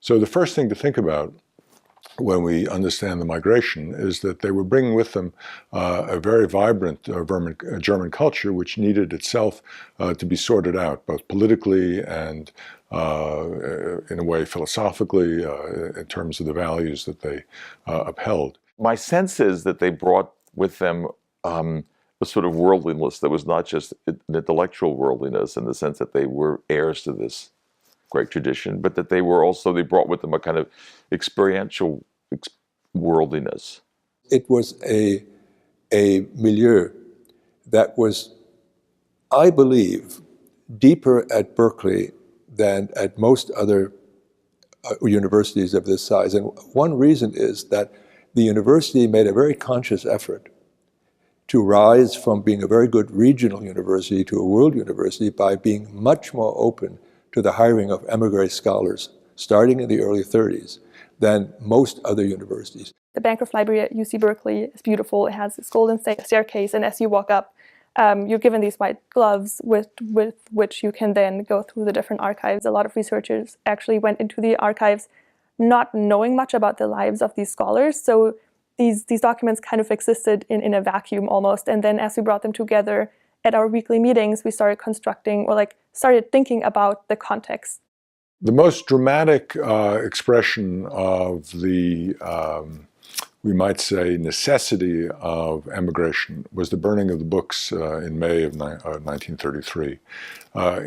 So the first thing to think about when we understand the migration is that they were bringing with them a very vibrant German culture, which needed itself to be sorted out, both politically and in a way philosophically, in terms of the values that they upheld. My sense is that they brought with them a sort of worldliness that was not just an intellectual worldliness in the sense that they were heirs to this great tradition, but that they brought with them a kind of experiential worldliness. It was a milieu that was, I believe, deeper at Berkeley than at most other universities of this size. And one reason is that the university made a very conscious effort to rise from being a very good regional university to a world university by being much more open to the hiring of emigre scholars, starting in the early 30s, than most other universities. The Bancroft Library at UC Berkeley is beautiful. It has this golden staircase, and as you walk up, you're given these white gloves with which you can then go through the different archives. A lot of researchers actually went into the archives not knowing much about the lives of these scholars, so these documents kind of existed in a vacuum almost, and then as we brought them together at our weekly meetings, we started constructing, or started thinking about the context. The most dramatic expression of the, we might say, necessity of emigration was the burning of the books in May of 1933,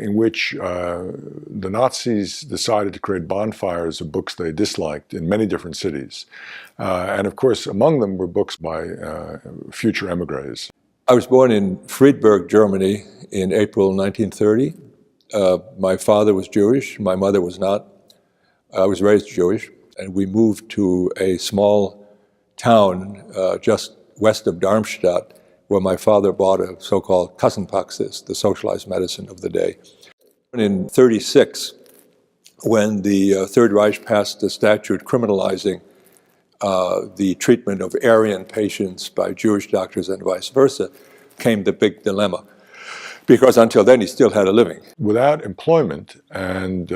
in which the Nazis decided to create bonfires of books they disliked in many different cities. And of course, among them were books by future emigres. I was born in Friedberg, Germany in April 1930. My father was Jewish, my mother was not. I was raised Jewish, and we moved to a small town just west of Darmstadt, where my father bought a so-called Kassenpraxis, the socialized medicine of the day. In 1936, when the Third Reich passed a statute criminalizing the treatment of Aryan patients by Jewish doctors and vice versa, came the big dilemma. Because until then, he still had a living. Without employment and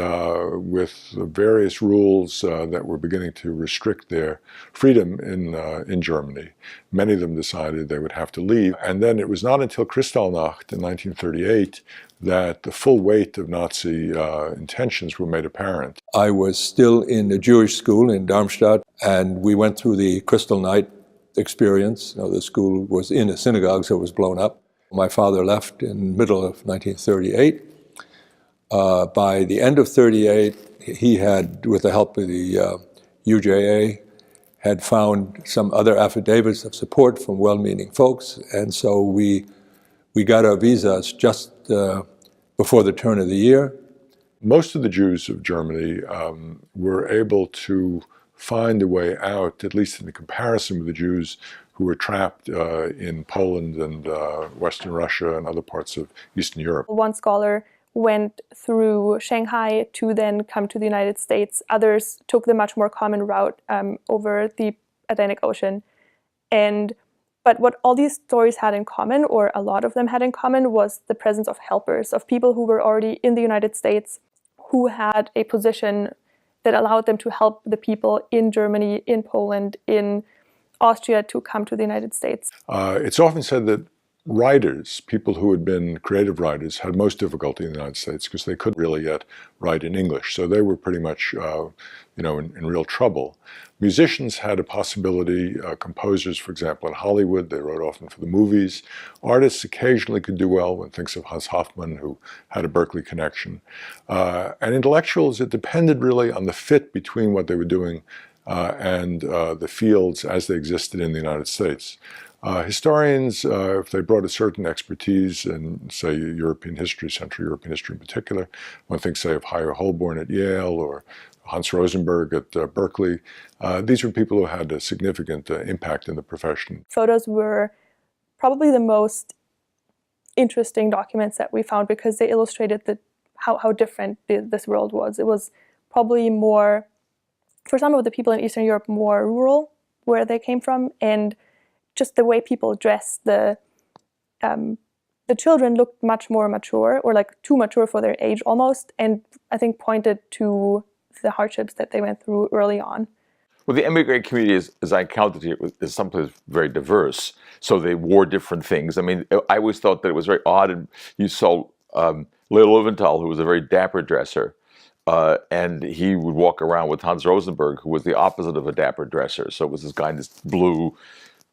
with various rules that were beginning to restrict their freedom in Germany, many of them decided they would have to leave. And then it was not until Kristallnacht in 1938 that the full weight of Nazi intentions were made apparent. I was still in a Jewish school in Darmstadt, and we went through the Kristall Night experience. You know, the school was in a synagogue, so it was blown up. My father left in the middle of 1938. By the end of 1938, he had, with the help of the UJA, had found some other affidavits of support from well-meaning folks, and so we got our visas just before the turn of the year. Most of the Jews of Germany were able to find a way out, at least in the comparison with the Jews who were trapped in Poland and Western Russia and other parts of Eastern Europe. One scholar went through Shanghai to then come to the United States. Others took the much more common route over the Atlantic Ocean. But what all these stories had in common, or a lot of them had in common, was the presence of helpers, of people who were already in the United States, who had a position that allowed them to help the people in Germany, in Poland, in Austria to come to the United States. It's often said that writers, people who had been creative writers, had most difficulty in the United States because they couldn't really yet write in English. So they were pretty much, in real trouble. Musicians had a possibility, composers, for example, in Hollywood, they wrote often for the movies. Artists occasionally could do well. One thinks of Hans Hofmann, who had a Berkeley connection. And intellectuals, it depended really on the fit between what they were doing and the fields as they existed in the United States. Historians, if they brought a certain expertise in, say, European history, Central European history in particular, one thinks, say, of Hire Holborn at Yale or Hans Rosenberg at Berkeley. These were people who had a significant impact in the profession. Photos were probably the most interesting documents that we found because they illustrated how different this world was. It was probably more, for some of the people in Eastern Europe, more rural, where they came from, and just the way people dressed. The children looked much more mature, or like too mature for their age almost, and I think pointed to the hardships that they went through early on. Well, the immigrant community, as I counted here, is sometimes very diverse. So they wore different things. I mean, I always thought that it was very odd. And you saw Leo Leventhal, who was a very dapper dresser, and he would walk around with Hans Rosenberg, who was the opposite of a dapper dresser. So it was this guy in this blue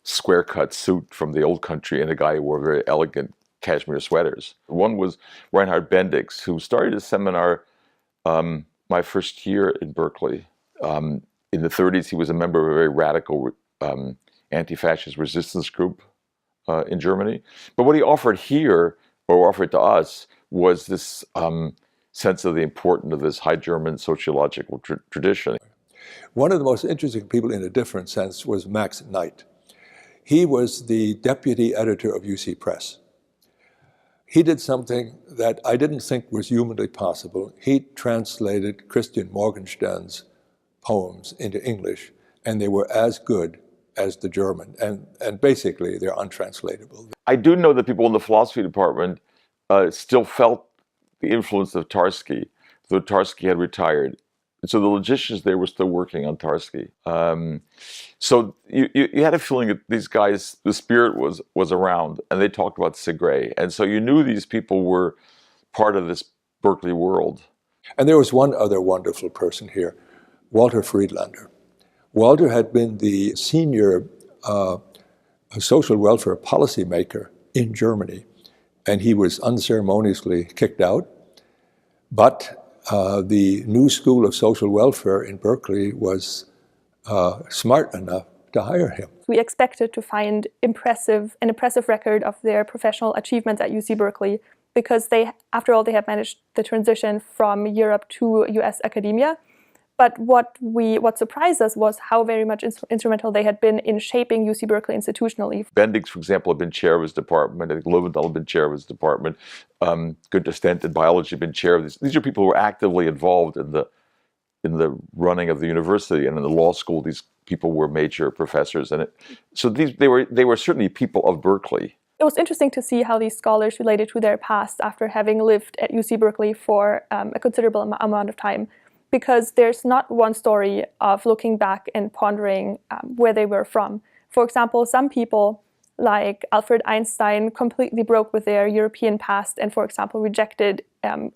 square-cut suit from the old country, and a guy who wore very elegant cashmere sweaters. One was Reinhard Bendix, who started a seminar my first year in Berkeley. In the 30s, he was a member of a very radical anti-fascist resistance group in Germany. But what he offered here, or offered to us, was this sense of the importance of this high German sociological tradition. One of the most interesting people in a different sense was Max Knight. He was the deputy editor of UC Press. He did something that I didn't think was humanly possible. He translated Christian Morgenstern's poems into English, and they were as good as the German, and basically they're untranslatable. I do know that people in the philosophy department still felt the influence of Tarski, though Tarski had retired. And so the logicians there were still working on Tarski. So you had a feeling that these guys, the spirit was around, and they talked about Segre. And so you knew these people were part of this Berkeley world. And there was one other wonderful person here, Walter Friedlander. Walter had been the senior social welfare policymaker in Germany, and he was unceremoniously kicked out. But the new school of social welfare in Berkeley was smart enough to hire him. We expected to find an impressive record of their professional achievements at UC Berkeley, because after all, they had managed the transition from Europe to US academia. But what surprised us was how very much instrumental they had been in shaping UC Berkeley institutionally. Bendix, for example, had been chair of his department. I think Leventhal had been chair of his department. Günter Stent in biology had been chair of this. These are people who were actively involved in the running of the university, and in the law school, these people were major professors. And so they were certainly people of Berkeley. It was interesting to see how these scholars related to their past after having lived at UC Berkeley for a considerable amount of time. Because there's not one story of looking back and pondering where they were from. For example, some people, like Alfred Einstein, completely broke with their European past and, for example, rejected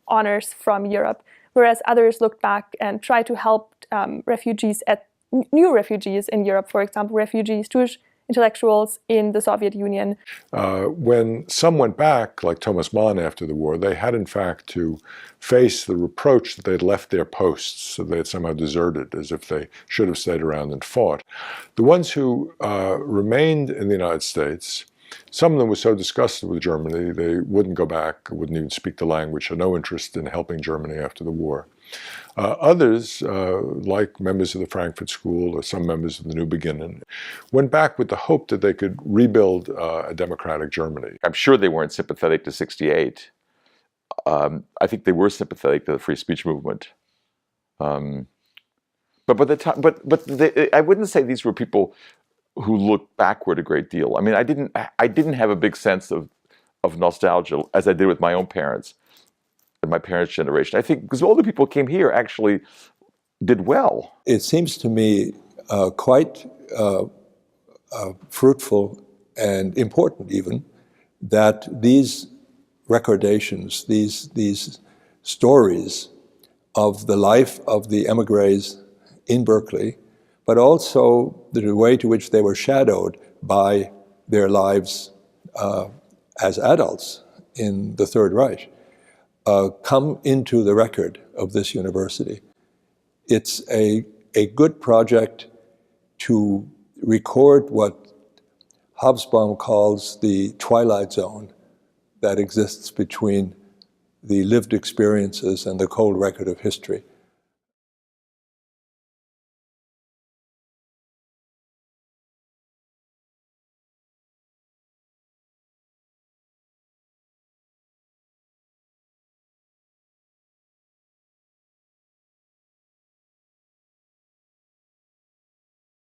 honors from Europe, whereas others looked back and tried to help new refugees in Europe, for example, Jewish intellectuals in the Soviet Union. When some went back, like Thomas Mann after the war, they had in fact to face the reproach that they'd left their posts, so they had somehow deserted, as if they should have stayed around and fought. The ones who remained in the United States, some of them were so disgusted with Germany, they wouldn't go back, wouldn't even speak the language, had no interest in helping Germany after the war. Others, like members of the Frankfurt School or some members of the New Beginning, went back with the hope that they could rebuild a democratic Germany. I'm sure they weren't sympathetic to '68. I think they were sympathetic to the free speech movement. But by the time, I wouldn't say these were people who looked backward a great deal. I mean, I didn't have a big sense of nostalgia as I did with my own parents and my parents' generation. I think because all the people who came here actually did well. It seems to me quite fruitful and important even that these recordations, these stories of the life of the émigrés in Berkeley, but also the way to which they were shadowed by their lives as adults in the Third Reich, come into the record of this university. It's a good project to record what Hobsbawm calls the twilight zone that exists between the lived experiences and the cold record of history.